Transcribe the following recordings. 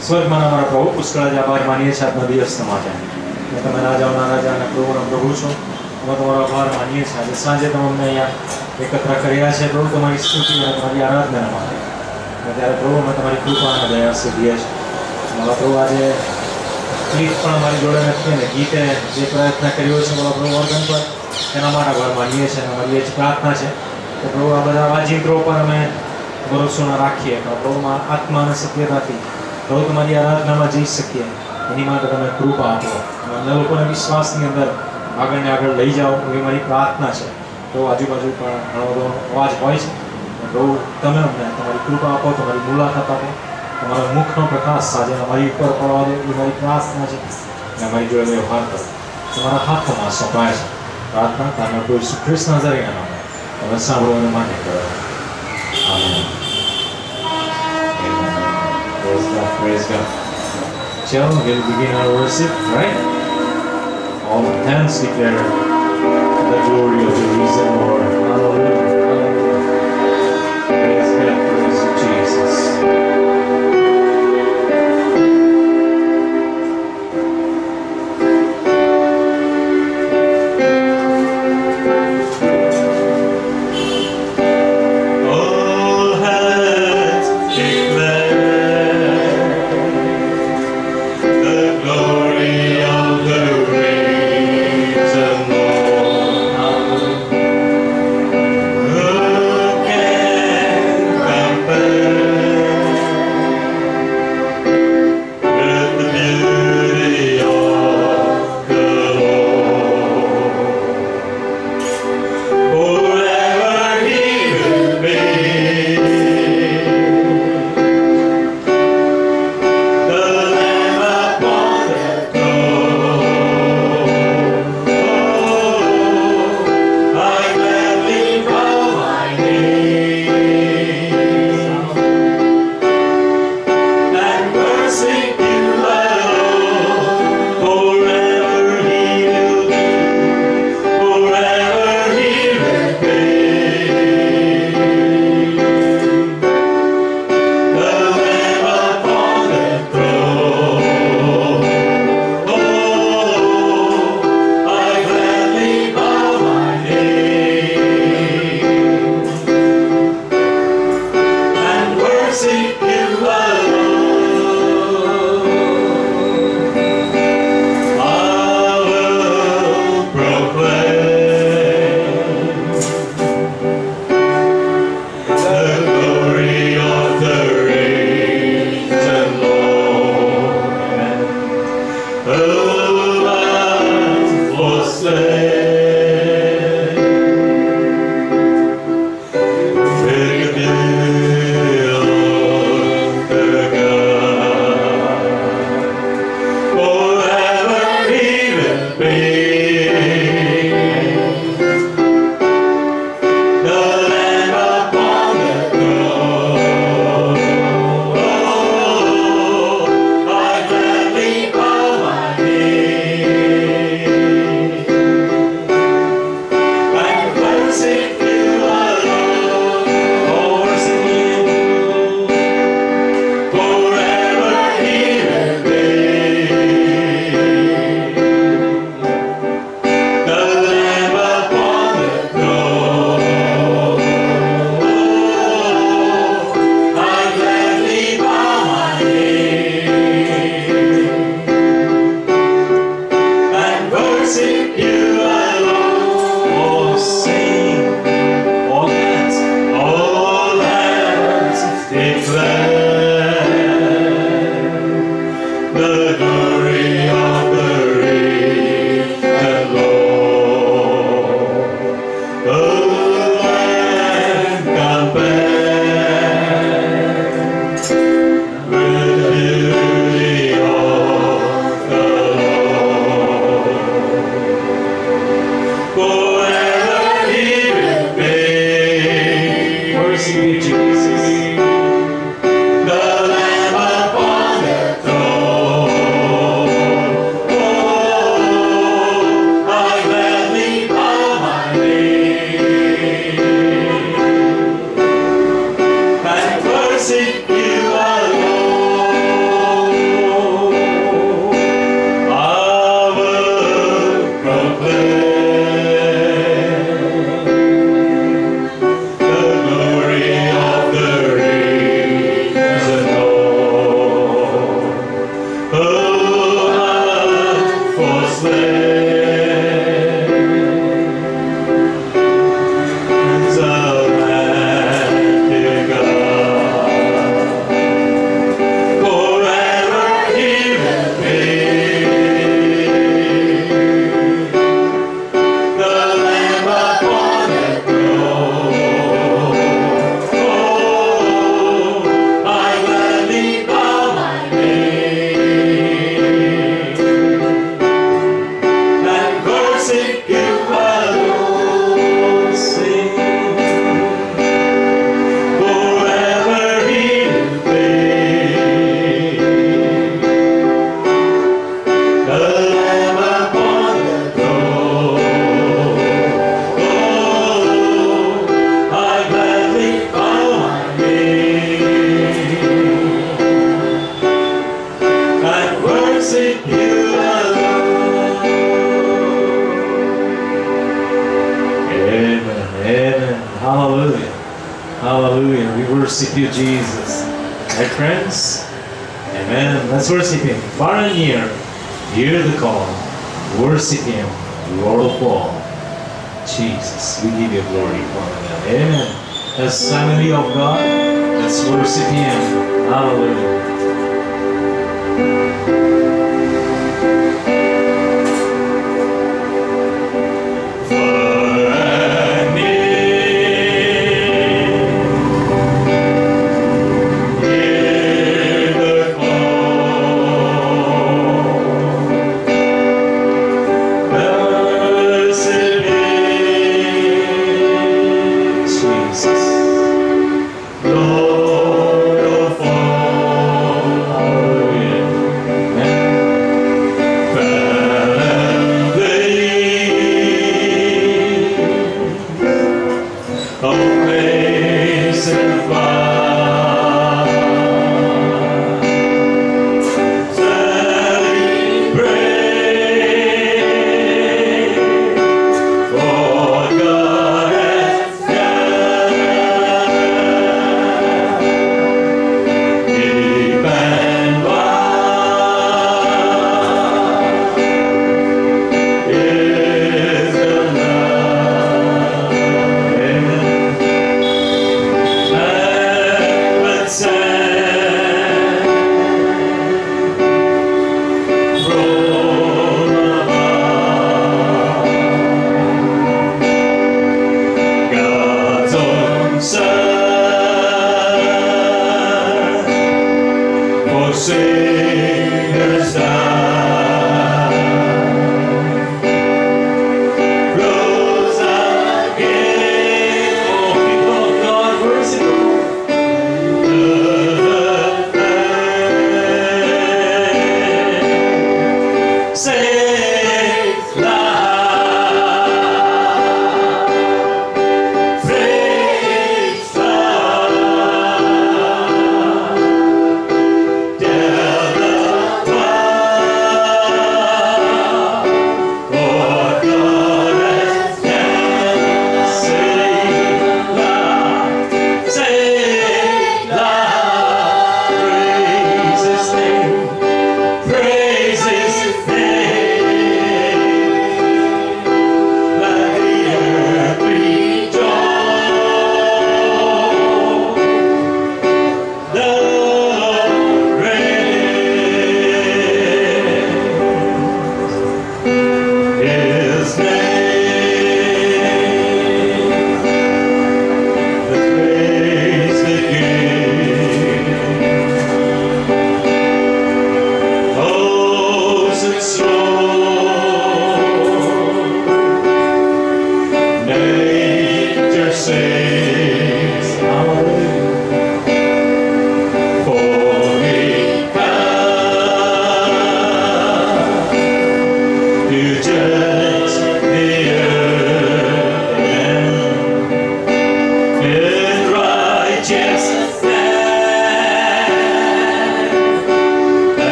સ્વર્ગમાં અમારા પ્રભુ પુષ્કળ જ આભાર માનીએ છીએ આજના દિવસ માટે. તમે રાજાઓના રાજા અને પ્રભુના પ્રભુ છો. અમે તમારો આભાર માનીએ છીએ. આજે સાંજે તમે અમને અહીંયા એકત્ર કર્યા છે પ્રભુ, તમારી સ્તુતિ અને તમારી આરાધના માટે. ત્યારે પ્રભુ અમે તમારી કૃપા અને દયા સીધીએ છીએ. મારા પ્રભુ આજે પ્લીઝ પણ અમારી જોડે નથી ને ગીતે જે પ્રયત્ન કર્યો છે મારા પ્રભુ ઓર્ગન પર, એના માટે આભાર માનીએ છીએ. અને અમારી એ જ પ્રાર્થના છે કે પ્રભુ આ બધા વાજિંત્રો પર અમે ભરોસો ના રાખીએ, પ્રભુમાં આત્મા અને સત્યતાથી પ્રભુ તમારી આરાધનામાં જઈ શકીએ. એની માટે તમે કૃપા આપો. અન્ય લોકોને વિશ્વાસની અંદર આગળ ને આગળ લઈ જાઓ એવી મારી પ્રાર્થના છે. તો આજુબાજુ પણ ઘણો બધો અવાજ હોય છે. પ્રભુ તમે અમને તમારી કૃપા આપો, તમારી મુલાકાત આપો, તમારા મુખનો પ્રકાશ સાંજે અમારી ઉપર પડવા દો એ મારી પ્રાર્થના છે. અને અમારી જોડે વ્યવહાર કરો. તમારા હાથોમાં સોંપાય છે પ્રાર્થના તારના પ્રભુ ઈસુ ખ્રિસ્ત નાઝરેયના નામે તમે સાંભળવાને માટે કરો. Amen. Praise God, praise God. Shall we'll begin our worship, right? All hands declare the glory of the risen Lord. Hallelujah. Hallelujah. Praise God, praise you, Jesus. Good worship you, Jesus. Right, friends? Amen. Let's worship Him. Far and near, hear the call. Worship Him, Lord of all. Jesus, we give you glory, Father God. Amen. As family of God, let's worship Him. Hallelujah.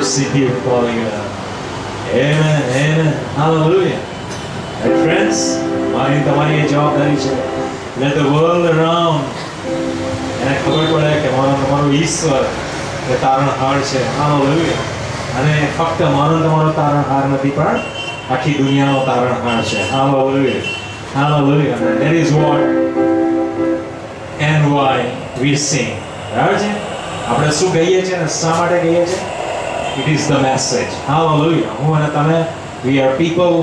worship you, Father God. Amen, amen, hallelujah. And friends, મારી તમારી એ જવાબદારી છે. Let the world around એને ખબર પડે કે તમારો ઈશ્વર એ તારણહાર છે. Hallelujah. અને ફક્ત મારો તમારો તારણહાર નથી પણ આખી દુનિયાનો તારણહાર છે. Hallelujah. Hallelujah. And that is what and why we sing. બરાબર છે? આપણે શું કહીએ છીએ અને શા માટે કહીએ છીએ? It is the message. Hallelujah. હું અને તમે, we are people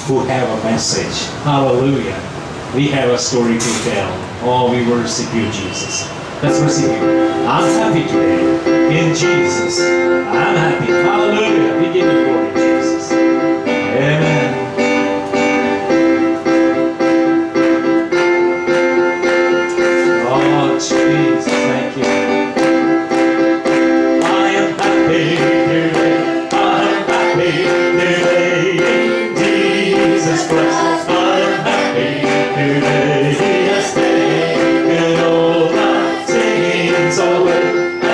who have a message. Hallelujah. We have a story to tell. Oh, we worship you, Jesus. Let's worship you. I'm happy today in Jesus. I'm happy. Hallelujah. We give you glory, Jesus. Amen. Oh, Jesus, thank you. I am happy today. I'm happy today in Jesus Christ. I am happy today. Yes, taken all my sins away,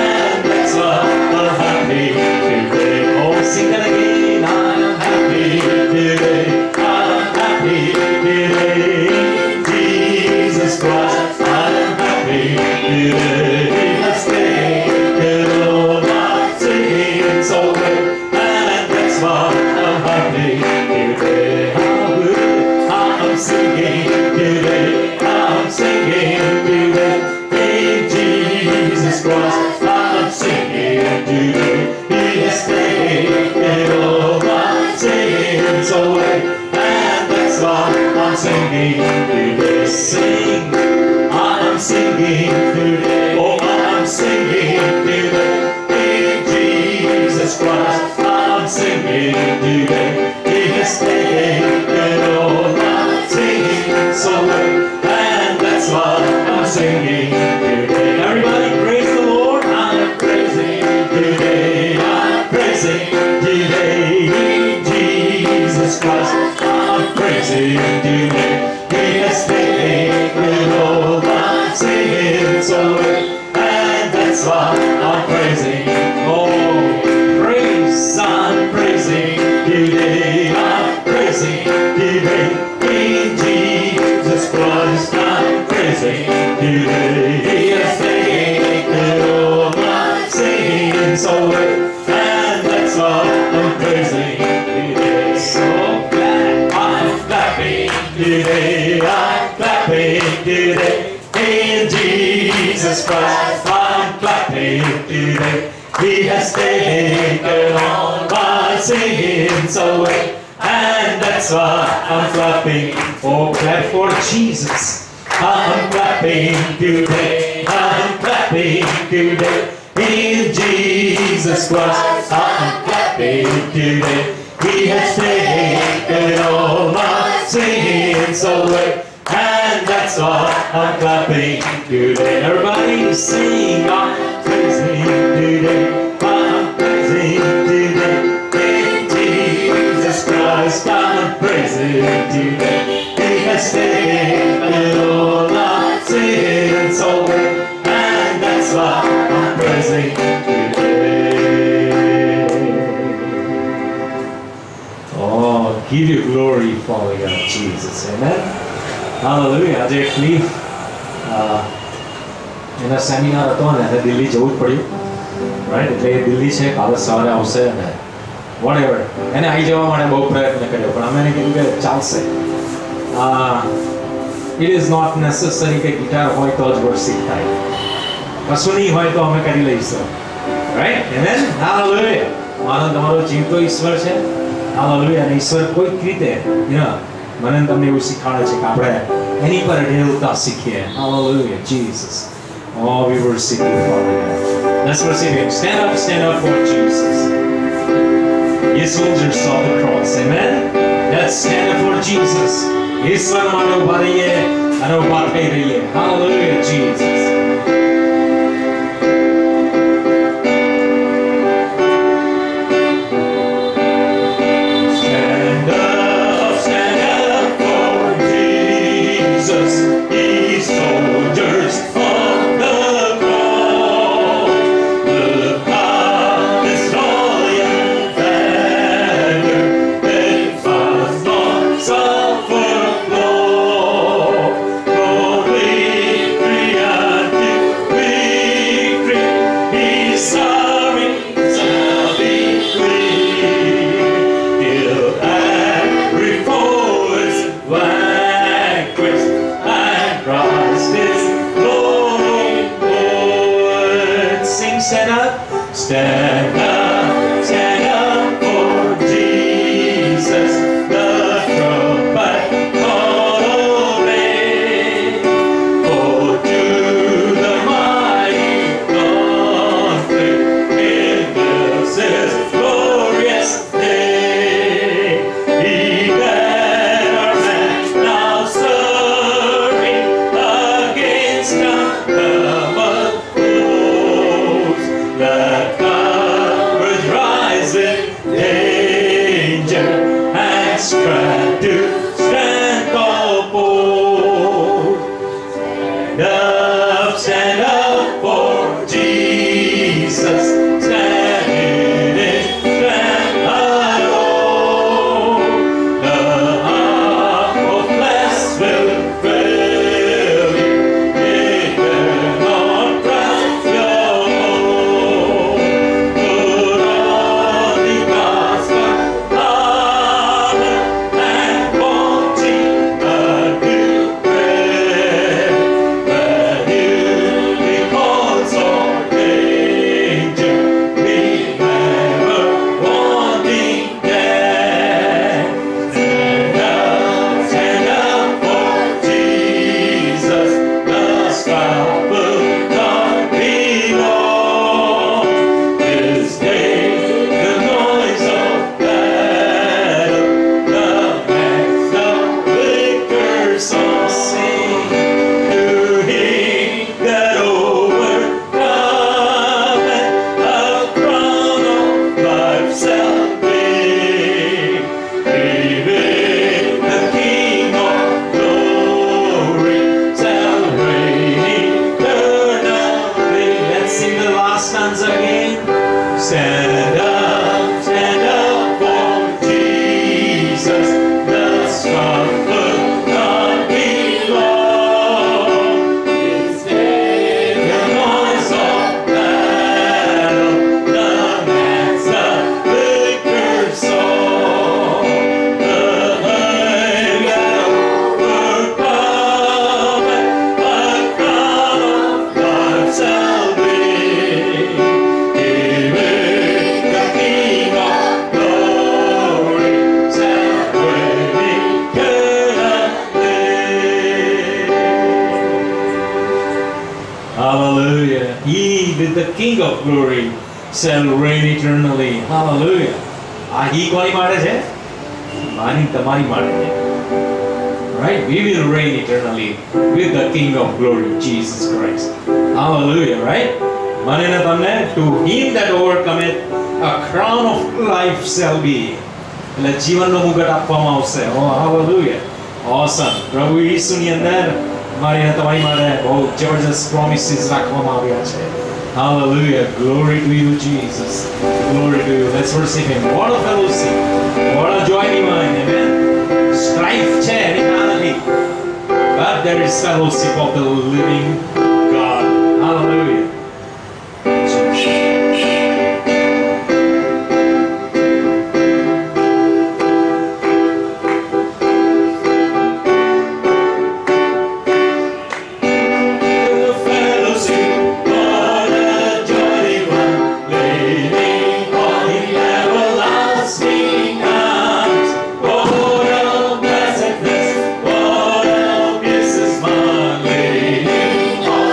and that's why I'm happy today. Oh, sing that again. I am happy today. I'm happy today in Jesus Christ. I am happy today. Yes, taken all my sins away, and that's why I'm happy today. I'm singing today. I'm singing today in Jesus Christ. I'm singing today. He has taken all my sins away, and that's why I'm singing today. Sing. I'm singing today. Oh, I'm singing today in Jesus Christ. I'm singing today. He has taken all my sins away, and that's why I'm singing today. Everybody praise the Lord. I'm praising today. I'm praising today in Jesus Christ. I'm praising today. He has taken all my sins away, and that's why I'm praising. Oh, praise, I'm praising today. I'm praising today in Jesus Christ. I'm praising today. He has taken all my sins away, and that's why I'm praising today. So glad I'm clapping today. I'm clapping today in Jesus Christ. I'm clapping today. He has taken all my sins away, and that's why I'm clapping. Oh, clap for Jesus. I'm clapping today. I'm clapping today in Jesus Christ. I'm clapping today. He has taken all my sins away, and that's why I'm clapping today. Everybody sing. I'm praising today. I'm praising today in Jesus Christ. I'm praising today. He has taken all my sins away, and that's why I'm praising today. Oh, give you glory, Father God, Jesus. Amen. Hallelujah. આજે એકલી એના seminar હતો ને એટલે દિલ્હી જવું જ પડ્યું, right? એટલે એ દિલ્હી છે, કાલે સવારે આવશે અને વોટેવર એને આવી જવા માટે બહુ પ્રયત્ન કર્યો, પણ અમે એને કીધું કે ચાલશે. ઇટ ઇઝ નોટ નેસેસરી કે ગિટાર હોય તો જ વર્શિપ થાય, કશું નહીં હોય તો અમે કરી લઈશું, રાઈટ? એમેન. હાલેલુયા. માનો તમારો જીવતો ઈશ્વર છે. હાલેલુયા. અને ઈશ્વર કોઈક રીતે મને તમને એવું શીખવાડે છે કે આપણે એની પર ઢેલતા શીખીએ. Hallelujah, Jesus. Oh, we worship you, Father. Let's worship him. Stand up for Jesus. You soldiers of the cross, amen. Let's stand up for Jesus. ઈશ્વર માટે ઉભા રહીએ અને ઉભા થઈ રહીએ. Hallelujah, Jesus. Soldiers on the cross, the power is strong. Stand up for Jesus, the trumpet call obey. For to the mighty conflict in this glorious day, he that our man now serving against uncommon foes, that courage rise in danger and strength to stand all bold. Stand up for Jesus, stand in his strength alone. The arm of flesh will fail you, it cannot crush your hope. Put on the gospel armor and wanting a new prayer, when you behold all danger, be never wanting death. Stand up for Jesus, the strife will not be long. This day the noise of battle, the next the victor's song. Sing to him that overcometh, a crown of life shall be. Even the King of glory shall reign eternally. Let's sing the last stanza again. Stand up for Jesus, the strife will not be long. This day the noise of battle, the next the victor's song. The high that overcometh, a crown of life shall be. Even the King of glory shall reign eternally. Hallelujah. He with the King of glory shall reign eternally. Hallelujah. He કોની માટે છે? માની તમારી માટે છે. Right? We will reign eternally with the King of glory, Jesus Christ. Hallelujah, right? મને ને તમને, to him that overcometh, a crown of life shall be. એટલે જીવનનો મુગટ આપવામાં આવશે. Oh, hallelujah. Awesome. પ્રભુ ઈસુની અંદર મારી ને તમારી માટે બહુ જબરજસ્ત પ્રોમિસીસ રાખવામાં આવ્યા છે. Hallelujah. Glory to you, Jesus. Glory to you. Let's worship him. What a fellowship. What a joy divine. Amen. Strife છે એની ના નથી. But there is fellowship of the living God. Hallelujah. All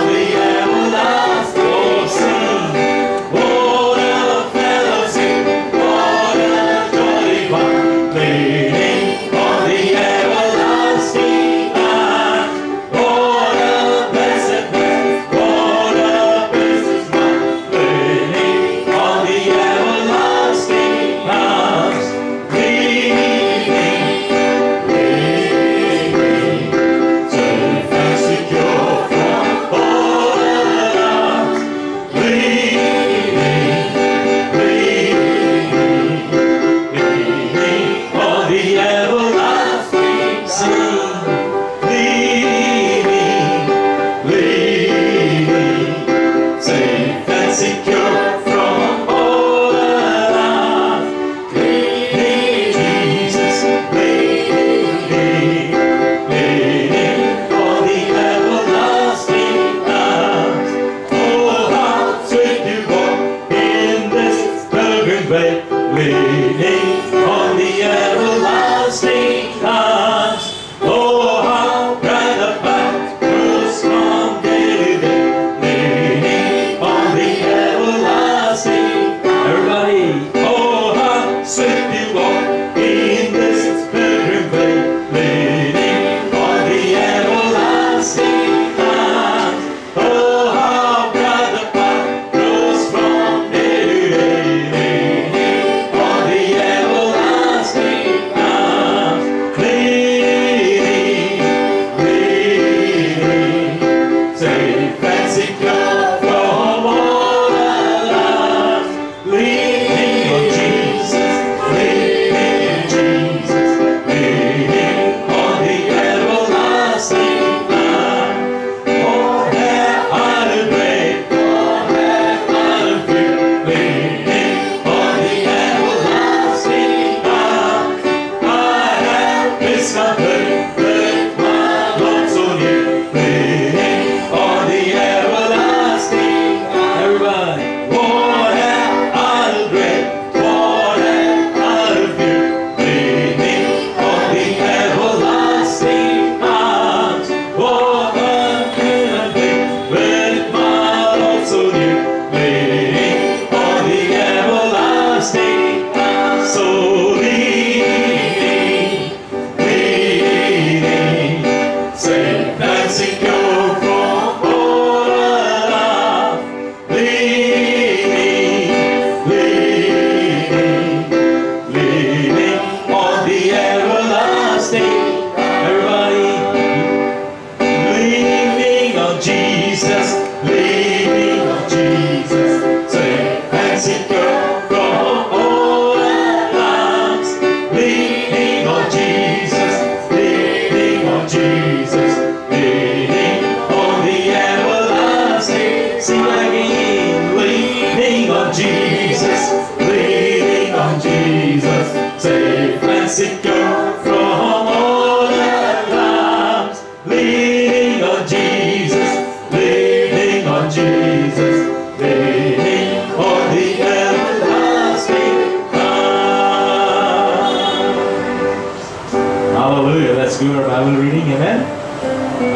amen.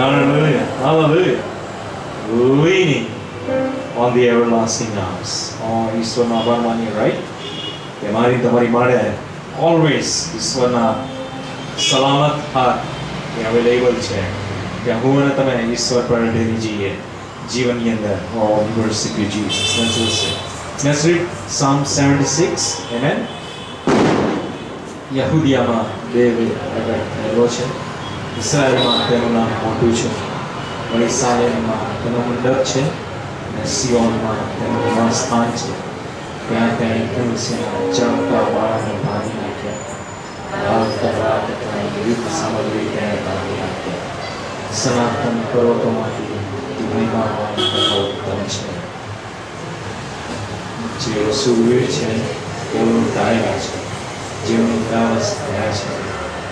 Hallelujah, hallelujah. Leaning on the everlasting arms. ઈશ્વરનો આભાર માનીએ, right? કે મારી તમારી માટે always ઈશ્વરના સલામત હાથ એ અવેલેબલ છે કે હું અને તમે ઈશ્વર પર ઢેરી જઈએ જીવનની અંદર. Oh, worship you, Jesus. Let's read Psalm 76. Amen. યહૂદિયામાં બે પ્રગટ થયેલો છે. ઇસ્રાયેલમાં તેનું નામ મોટું છે. વળી સાલેમમાં તેનો મંડપ છે અને સિયોનમાં તેનું નિવાસ સ્થાન છે. ત્યાં તેણે ધનુષ્યના ચણકતા વાળાને બાંધી નાખ્યા. લાલ તલવાર તથા યુદ્ધ સામગ્રી તેણે બાંધી નાખ્યા. સનાતન પર્વતોમાંથી ધીમીમાં ઉત્તમ છે. જેઓ સુરવીર છે તેઓ લૂંટાયેલા છે, જેઓ નિદ્રાવશ થયા છે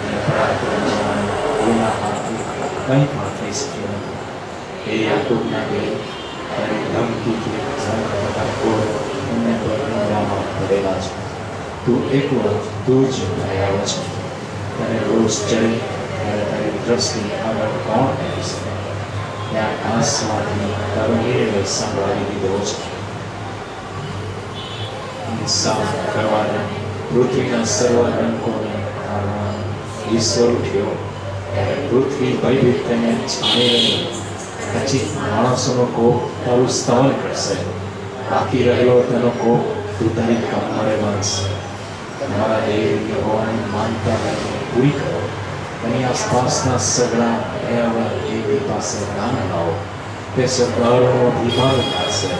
અને પરાક્રમવાન કોઈના હાથથી કંઈ પણ થઈ શક્યું નથી. એ યાકૂબના દેવ તારી ધમકીથી ઘણા બધા કોળ એમને પર નિંદામાં પડેલા છે. તું એકલો તું જ ભયાવો છે. તને રોષ ચડે ત્યારે તારી દ્રષ્ટિ આગળ કોણ કરી શકે? ત્યાં ઘાસમાંથી તારો નિર્ણય સંભળાવી દીધો છે. ઇન્સાફ કરવાને પૃથ્વીના સર્વ રંકોને તારવાનો ઈશ્વર ઉઠ્યો ત્યારે પૃથ્વી ભયભીત તેને છાણી રહી. પછી માણસોનો કોપ તારું સ્તવન કરશે, બાકી રહેલો તેનો કોપ તું તારી કમરે બાંધશે. તમારા દેવ યહોવાને માનતા લઈને પૂરી કરો. તેની આસપાસના સગડા ભયાવહ દેવી પાસે દાન લાવો. તે સગડાઓનો અભિમાન ઉતારશે.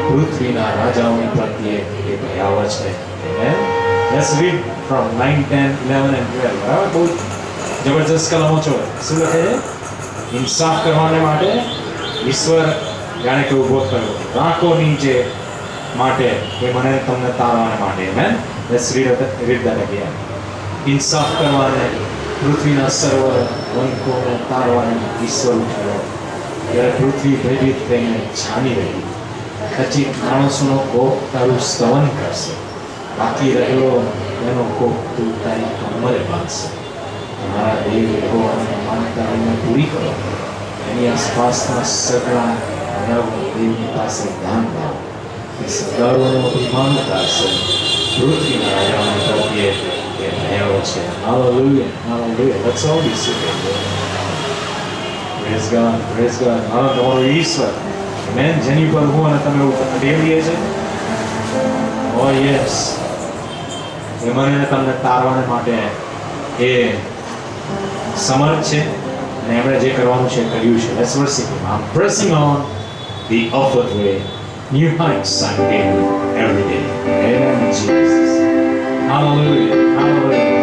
પૃથ્વીના રાજાઓની પ્રત્યે એ ભયાવહ છે. Amen. Let's read from 9, 10, 11 and 12. બરાબર? બહુ જબરજસ્ત કલમો છે. શું લખે છે? ઇન્સાફ કરવાને માટે ઈશ્વર જાણે કે ઊભો કર્યો. રાખો નીચે માટે એ મને તમને તારવાને માટે. Amen. Let's read that again. ઇન્સાફ કરવાને પૃથ્વીના સર્વ વંકોને તારવાને ઈશ્વર ઉઠ્યો ત્યારે પૃથ્વી ભયભીત થઈને છાની રહી. પછી માણસોનો કોપ તારું સ્તવન કરશે, બાકી રહેલો એનો કોપ તું તારી કમરે બાંધશે. તમારા દેવ યહોવાને માનતા રહીને પૂરી કરો. એની આસપાસના સગડા દેવની પાસે દાન લાવો. એ સગાઓનો અભિમાન ઉતારશે. પૃથ્વીના રાજાઓની પ્રત્યે એ ભયાવહ છે. Hallelujah, hallelujah. Let's all be seated. Praise God, praise God. તમારો ઈશ્વર, amen, જેની પર હું અને તમે ટેવીએ છે. Oh yes. એ મને તમને તારવાને માટે એ સમર્થ છે અને એમણે જે કરવાનું છે કર્યું છે. Let's worship him. I'm pressing on the upward way. New heights I'm gaining every day. Amen, Jesus. Hallelujah, hallelujah.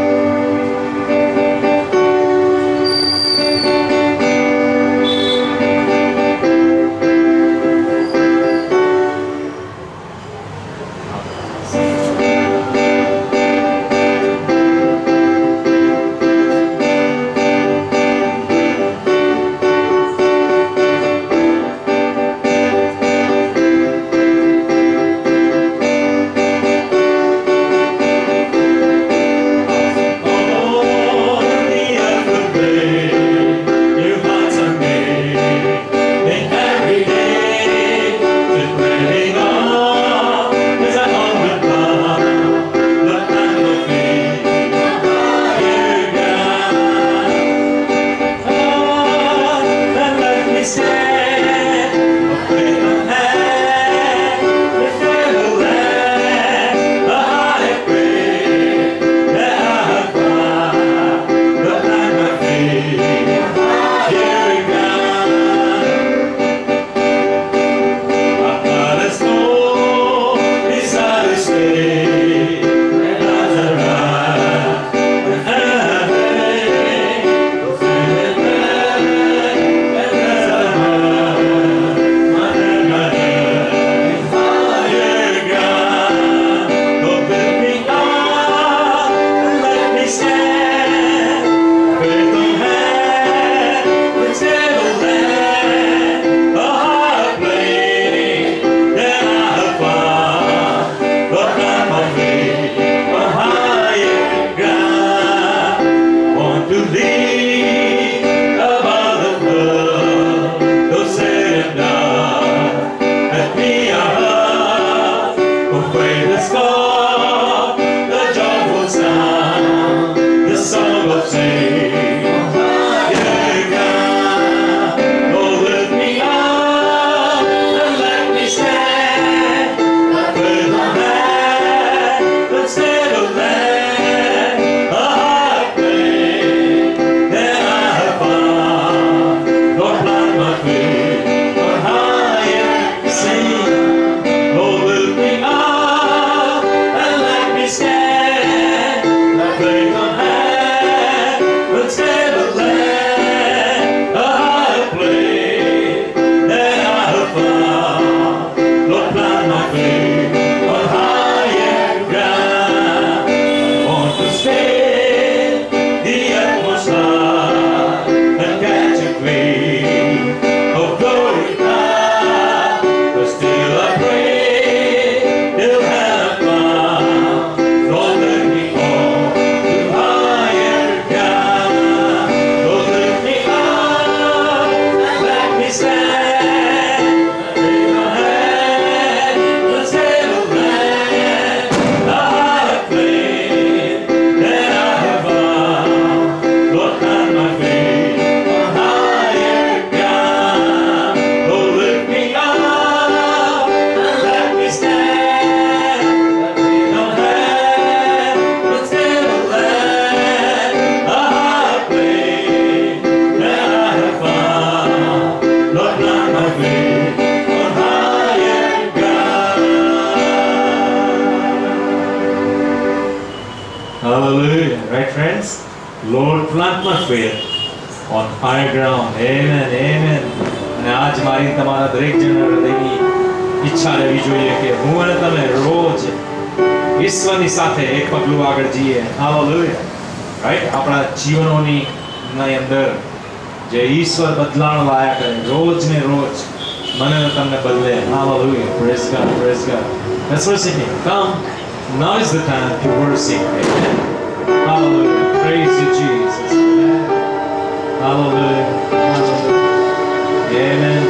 Lord, plant my faith on higher ground. Amen, amen. અને આજ મારી તમારા દરેક જણના હૃદયની ઈચ્છા રહેવી જોઈએ કે હું અને તમે રોજ ઈશ્વરની સાથે એક પગલું આગળ જઈએ. હાલેલુયા. રાઈટ? આપણા જીવનોની અંદર જે ઈશ્વર બદલાણ લાયા કરે રોજ ને રોજ મને તમને બદલે. Hallelujah. Praise God, praise God. Let's worship Him. Come. Now is the time to worship. Amen. Hallelujah. Praise you, Jesus. Amen. Hallelujah. Hallelujah. Amen.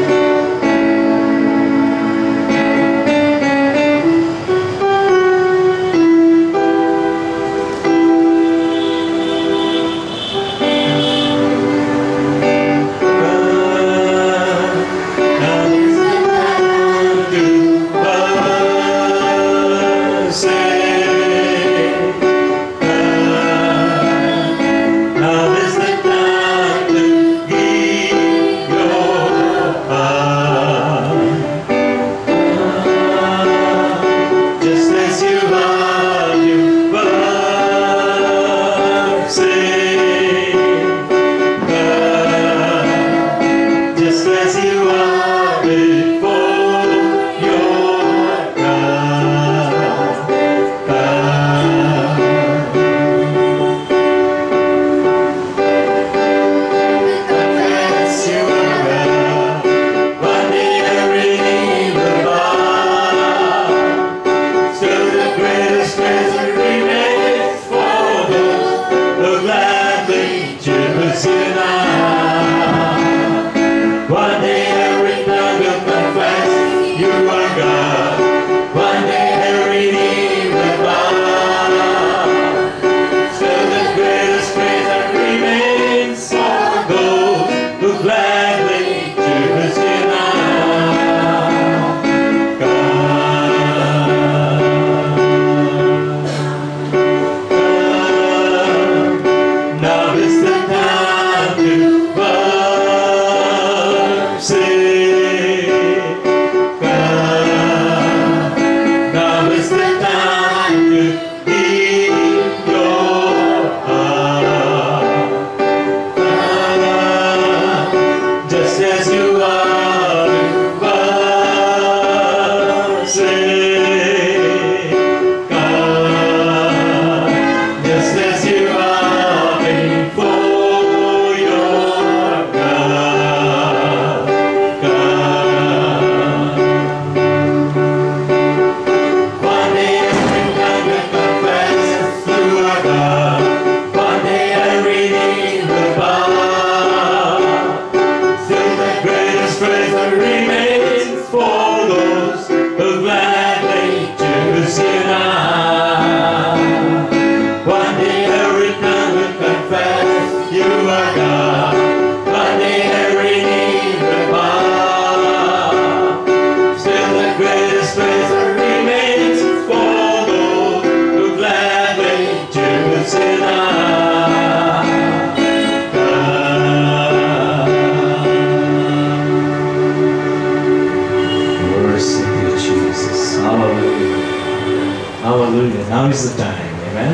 Now is the time, amen.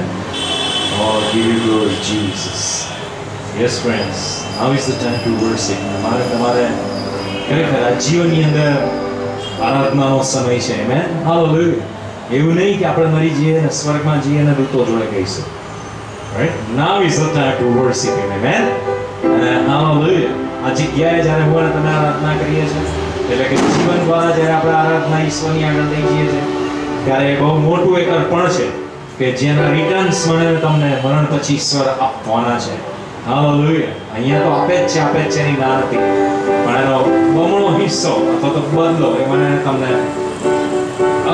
Oh, give you glory, Jesus. Yes, friends. Now is the time to worship. તમારે ખરેખર આ જીવનની અંદર આરાધનાનો સમય છે, amen. Hallelujah. એવું નહીં કે આપણે મરી જઈએ અને સ્વર્ગમાં જઈએ અને દૂતો જોડે ગઈશું. Right? Now is the time to worship Him, amen. અને hallelujah. આ જગ્યાએ જ્યારે હું અને તમે આરાધના કરીએ છીએ, એટલે કે જીવન દ્વારા જ્યારે આપણે આરાધના ઈશ્વરની આગળ લઈ જઈએ છીએ, ત્યારે બહુ મોટું એક અર્પણ છે કે જેના રિટર્ન્સ મને તમને મરણ પછી ઈશ્વર આપવાના છે. હાલેલુયા. અહીંયા તો આપે જ છે એની ના નથી, પણ એનો બમણો હિસ્સો અથવા તો બદલો એ મને તમને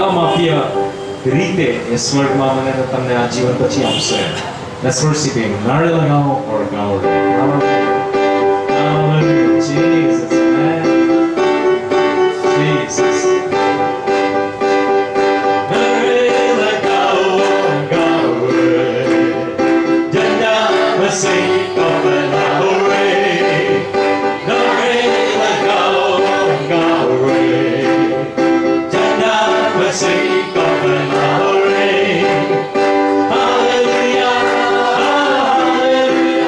અમાફિય રીતે એ સ્વર્ગમાં મને તમને આ જીવન પછી આપશે. Let's worship Him. નાળે લગાવો or ગાઓ. Hallelujah. Jesus, man. Jesus. Hallelujah, hallelujah.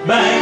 Bye.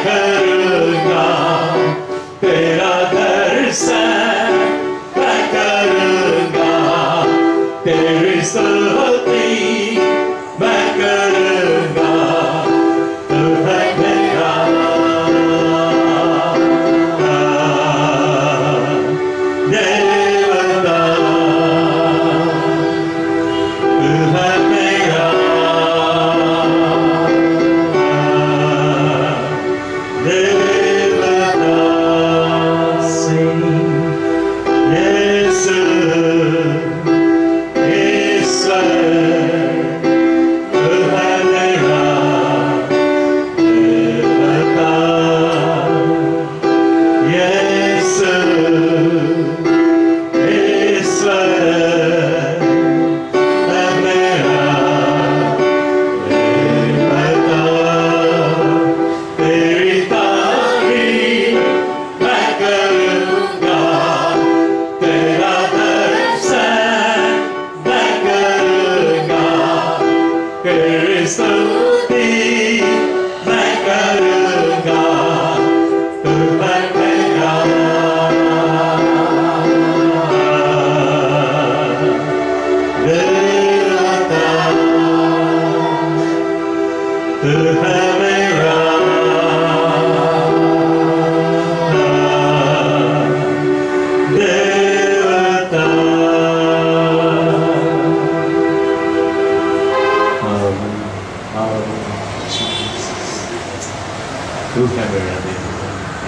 Tuhan berkati.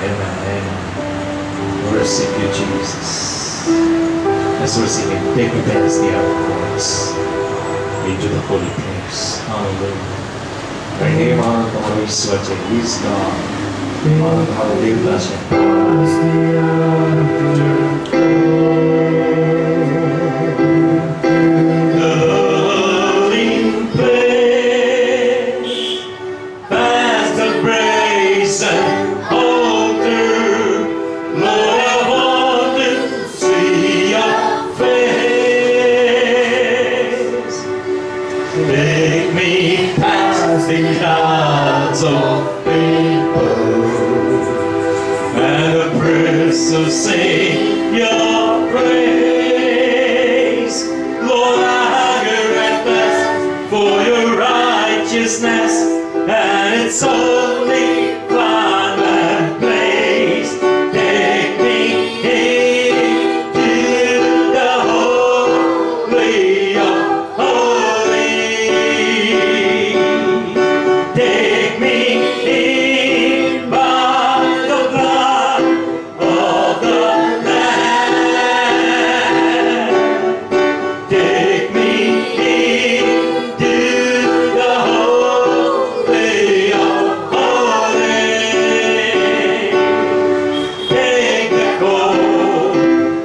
Amen. Amen. Worship you, Jesus. Let's worship Him. Take me past the outer courts into the holy place. Hallelujah. Beri mana तुम्हारी ईश्वर है, He is God. mana तुम्हारा देवता है. So sing your praise, Lord. I hunger and thirst for your righteousness, and it's only found that place. Take me into the holy of holies. Take me in by the blood of the Lamb. Take me into the holy of holies. Take the cold,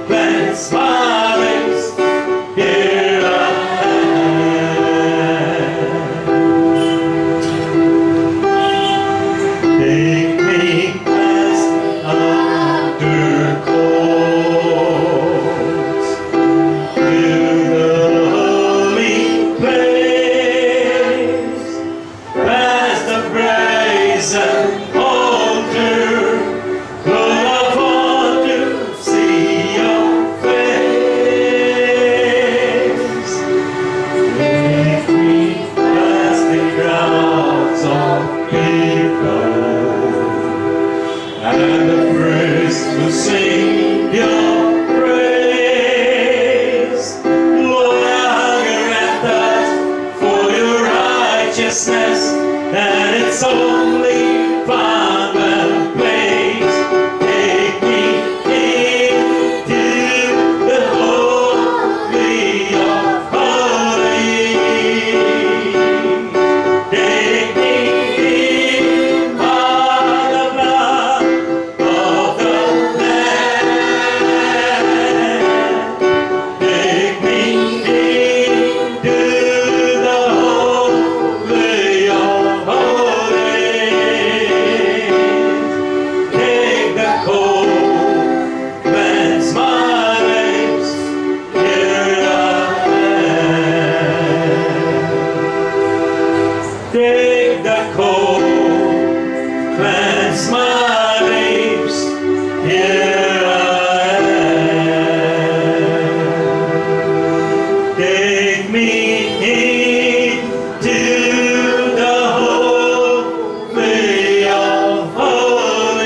cleanse my lips. Here I am. Take me past under courts to the holy place, past the brazen altar. Lord, I want to see your face. Take me past the crowds of people and the priests who sing your praise. Lord, I hunger and thirst for your righteousness, and it's only found that place. Take me into the holy of holies. Take me in by the blood of the Lamb. Take me into the holy of holies. Take the cold, cleanse my lips. Here I am. Take the cold, cleanse my lips. Here I am. Take me into the holy of holies.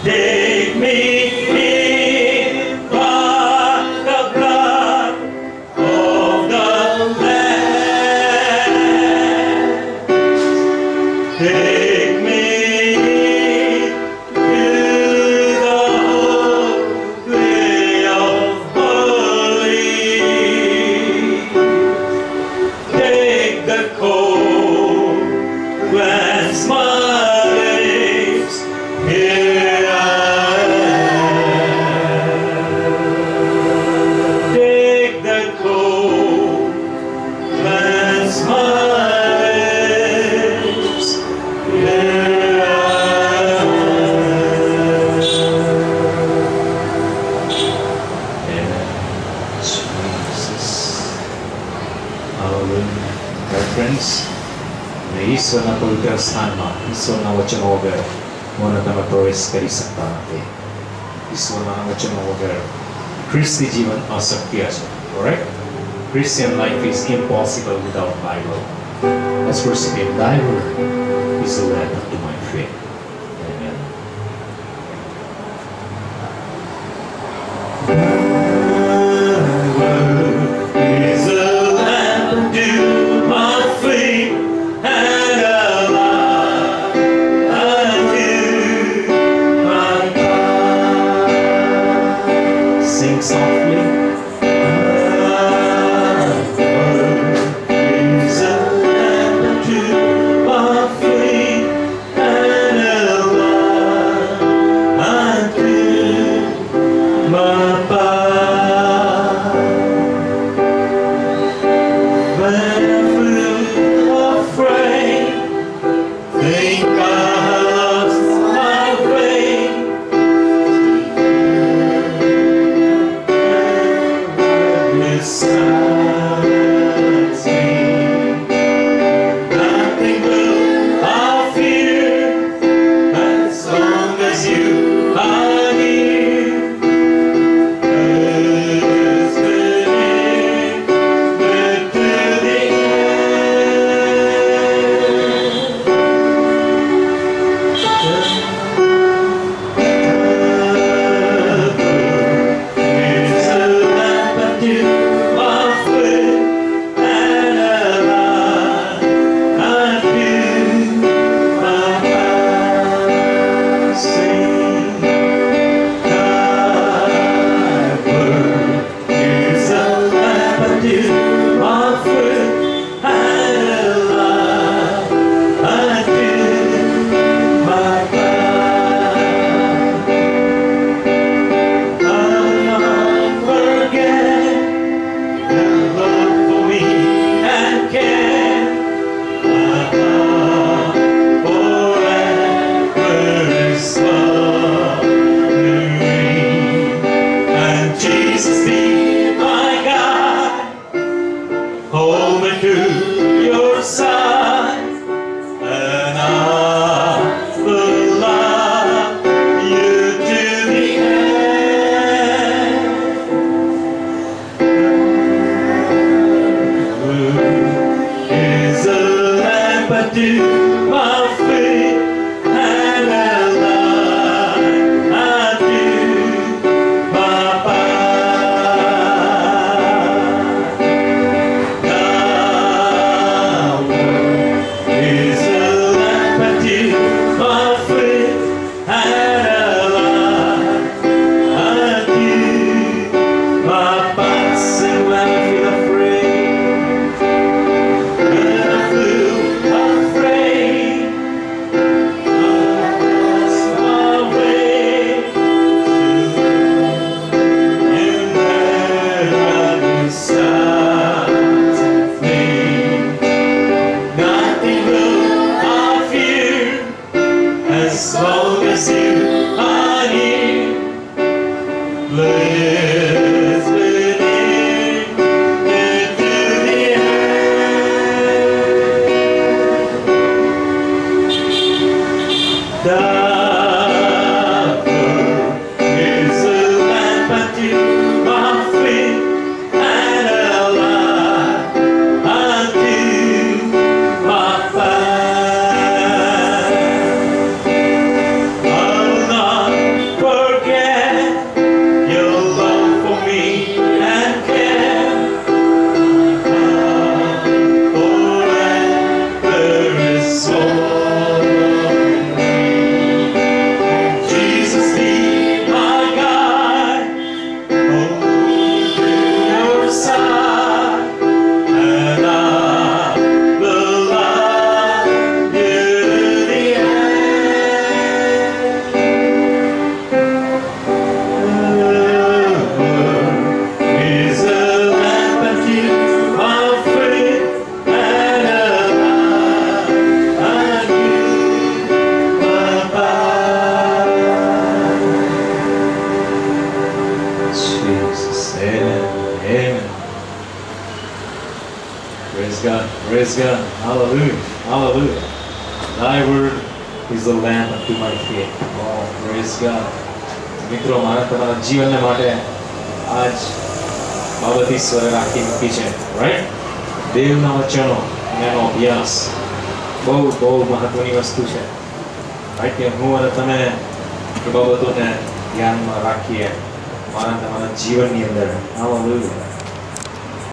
Take me in by the blood of the Lamb. Take me to the holy of holies. Take the cold, cleanse my lips. Here I am. Take the cold, cleanse my lips. Here I am. Amen. Jesus. Hallelujah. Dear friends, મેં ઈશ્વરના પવિત્ર સ્થાનમાં ઈશ્વરના વચનો વગર મૌનતામાં પ્રવેશ કરી શકતા નથી. ઈશ્વરના વચનો વગર ખ્રિસ્તી જીવન અશક્ય છે. Correct? Christian life is impossible without Bible. Let's worship Him. Thy word is a lamp unto my feet. Amen. Is a lamp unto my feet and a Praise God. Hallelujah. Hallelujah. Thy word is the lamp unto my feet. Oh, praise God. મિત્રો મારા તમારા જીવનને માટે આજ બાબત ઈશ્વરે રાખી મૂકી છે, રાઈટ? દેવના વચનો અને એનો અભ્યાસ બહુ બહુ મહત્વની વસ્તુ છે, રાઈટ? કે હું અને તમે એ બાબતોને ધ્યાનમાં રાખીએ મારા તમારા જીવનની અંદર. હાલેલુયા.